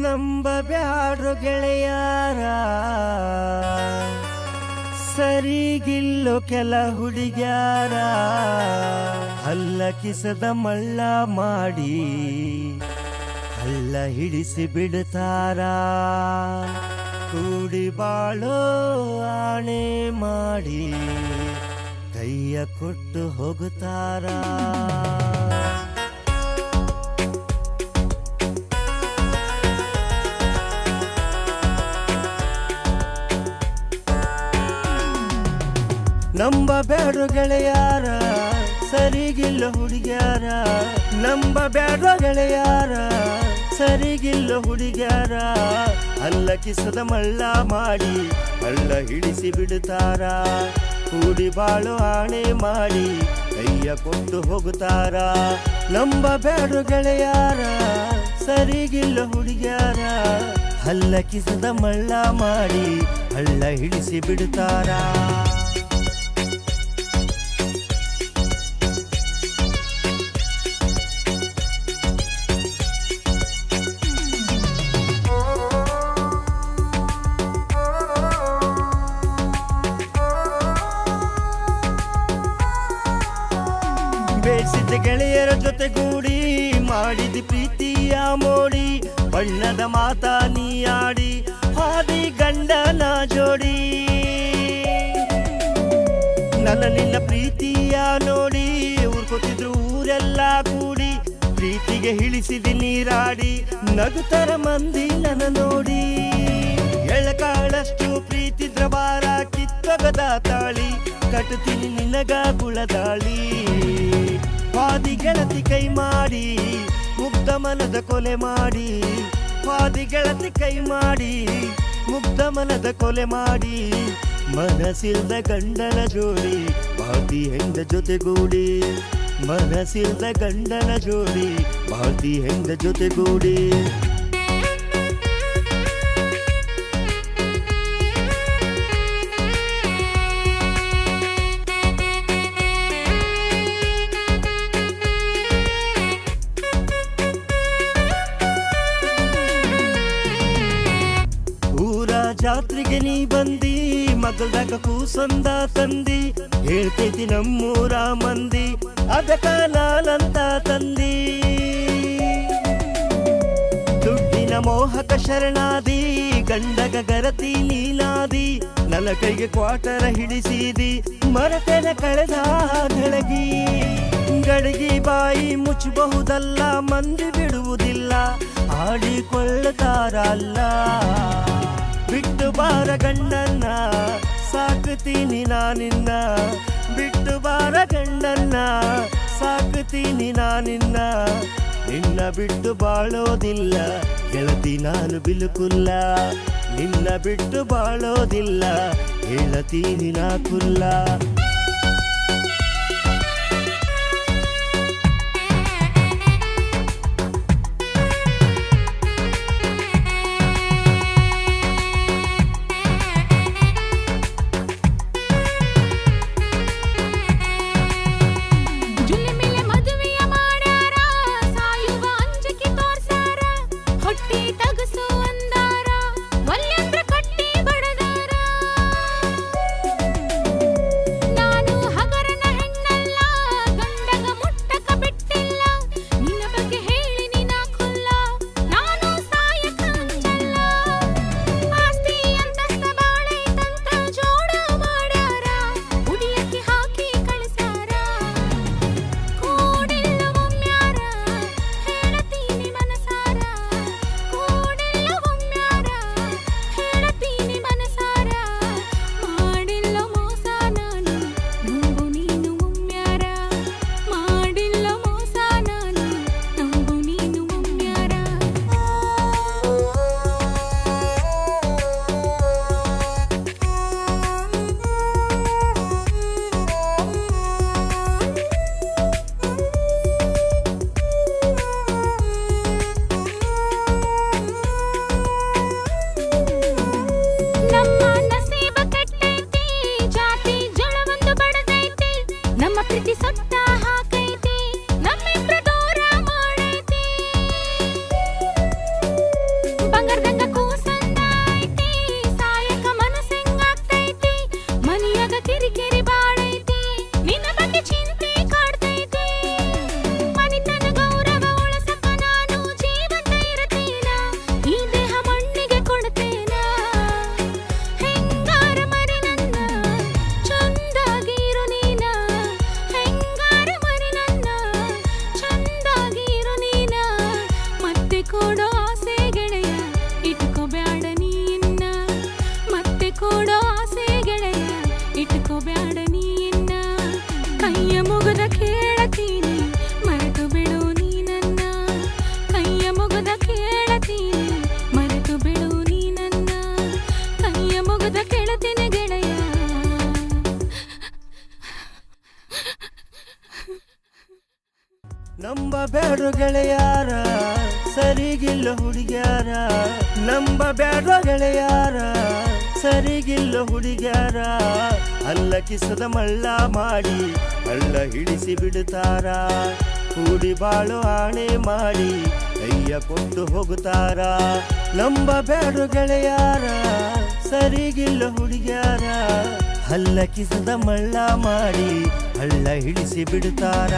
ನಂಬಬ್ಯಾಡ್ರು ಗೆಳೆಯಾರ ಸರಿಗಿಲ್ಲೋ ಕೆಲ ಹುಡುಗ್ಯಾರ ಹಲ್ಲ ಕಿಸದ ಮಳ್ಳ ಮಾಡಿ ಹಳ್ಳ ಹಿಡಿಸಿ ಬಿಡ್ತಾರ ಕೂಡಿ ಬಾಳೋ ಆಣೆ ಮಾಡಿ ಕೈಯ ಕೊಟ್ಟು ಹೋಗುತ್ತಾರ ನಂಬಬ್ಯಾಡ್ರು ಗೆಳೆಯಾರ ಸರಿಗಿಲ್ಲ ಹುಡುಗ್ಯಾರ ನಂಬಬ್ಯಾಡ್ರು ಗೆಳೆಯಾರ ಸರಿಗಿಲ್ಲ ಹುಡುಗ್ಯಾರ ಹಲ್ಲ ಕಿಸದ ಮಳ್ಳ ಮಾಡಿ ಹಳ್ಳ ಹಿಡಿಸಿ ಬಿಡುತ್ತಾರ ಕೂಡಿ ಬಾಳು ಆಣೆ ಮಾಡಿ ಕೈಯ ಕೊಟ್ಟು ಹೋಗುತ್ತಾರ ನಂಬಬ್ಯಾಡ್ರು ಗೆಳೆಯಾರ ಸರಿಗಿಲ್ಲ ಹುಡುಗ್ಯಾರ ಹಲ್ಲ ಕಿಸದ ಮಳ್ಳ ಮಾಡಿ ಹಳ್ಳ ಹಿಡಿಸಿ ಬಿಡುತ್ತಾರ ಬೇಸಿದ ಗೆಳೆಯರ ಜೊತೆಗೂಡಿ ಮಾಡಿದ ಪ್ರೀತಿಯ ಮೋಡಿ ಬಣ್ಣದ ಮಾತಾ ನೀಯಾಡಿ ಹಾದಿ ಗಂಡನ ಜೋಡಿ ನನ್ನ ನಿನ್ನ ಪ್ರೀತಿಯ ನೋಡಿ ಊರ್ಕೊತಿದ್ರು ಊರೆಲ್ಲ ಕೂಡಿ ಪ್ರೀತಿಗೆ ಇಳಿಸಿದಿ ನೀರಾಡಿ ನಗುತ್ತರ ಮಂದಿ ನನ್ನ ನೋಡಿ ಎಳಕಾಳಷ್ಟು ಪ್ರೀತಿ ದ್ರವಾರ ಕಿತ್ತೊಗದ ತಾಳಿ ಕಟ್ಟುತ್ತೀನಿ ನಿನಗ ಗುಳದಾಳಿ ವಾದಿ ಗೆಳತಿ ಕೈ ಮಾಡಿ ಮುಗ್ಧ ಮನದ ಕೊಲೆ ಮಾಡಿ ವಾದಿ ಗೆಳತಿ ಕೈ ಮಾಡಿ ಮುಗ್ಧ ಮನದ ಕೊಲೆ ಮಾಡಿ ಮನಸಿಲ್ದ ಗಂಡನ ಜೋಡಿ ಬಾಳ್ತಿ ಹೆಂಡ ಜೊತೆಗೂಡಿ ಮನಸಿಲ್ದ ಗಂಡನ ಜೋಡಿ ಬಾಳ್ತಿ ಹೆಂಡ ಜೊತೆಗೂಡಿ ಜಾತ್ರೆಗೆ ನೀ ಬಂದಿ ಮಗಲ್ದಾಗ ಕೂಸಂದ ತಂದಿ ಹೇಳ್ತೈತಿ ನಮ್ಮೂರ ಮಂದಿ ಅದಕ್ಕ ನಾನಂತ ತಂದಿ ದುಡ್ಡಿನ ಮೋಹಕ ಶರಣಾದಿ ಗಂಡಗ ಗರತಿ ನೀನಾದಿ ನನ್ನ ಕೈಗೆ ಕ್ವಾಟರ ಹಿಡಿಸಿದಿ ಮರತೆನ ಕಳೆದ ಗಳಗಿ ಗಡಗಿ ಬಾಯಿ ಮುಚ್ಚಬಹುದಲ್ಲ ಮಂದಿ ಬಿಡುವುದಿಲ್ಲ ಆಡಿಕೊಳ್ಳುತ್ತಾರಲ್ಲ ಬಿಟ್ಟು ಬಾರ ಗಂಡನ್ನ ಸಾಕುತ್ತೀನಿ ನಾನಿನ್ನ ಬಿಟ್ಟು ಬಾರ ಗಂಡನ್ನ ಸಾಕುತ್ತೀನಿ ನಾನಿನ್ನ ನಿನ್ನ ಬಿಟ್ಟು ಬಾಳೋದಿಲ್ಲ ಗೆಳತಿ ನಾನು ಬಿಲುಕುಲ್ಲ ನಿನ್ನ ಬಿಟ್ಟು ಬಾಳೋದಿಲ್ಲ ಹೇಳತೀನಿ ನಾ ಕುಲ್ಲ ಶಬ್ದ ಕೇಳತೇನೆ ಗೆಳೆಯ. ನಂಬಬೇಡ ಗೆಳೆಯಾರ ಸರಿಗಿಲ್ಲ ಹುಡುಗ್ಯಾರ, ನಂಬಬೇಡ ಗೆಳೆಯಾರ ಸರಿಗಿಲ್ಲ ಹುಡುಗ್ಯಾರ. ಅಲ್ಲ ಕಿಸದ ಮಳ್ಳ ಮಾಡಿ ಹಳ್ಳ ಹಿಡಿಸಿ ಬಿಡುತ್ತಾರ, ಕೂಡಿ ಬಾಳು ಆಣೆ ಮಾಡಿ ಕೈಯ ಕೊಟ್ಟು ಹೋಗುತ್ತಾರ. ನಂಬಬೇಡ ಗೆಳೆಯಾರ ಸರಿಗಿಲ್ಲ ಹುಡುಗ್ಯಾರ, ಹಲ್ಲ ಕಿಸದ ಮಳ್ಳ ಮಾಡಿ ಹಳ್ಳ ಹಿಡಿಸಿ ಬಿಡುತ್ತಾರ.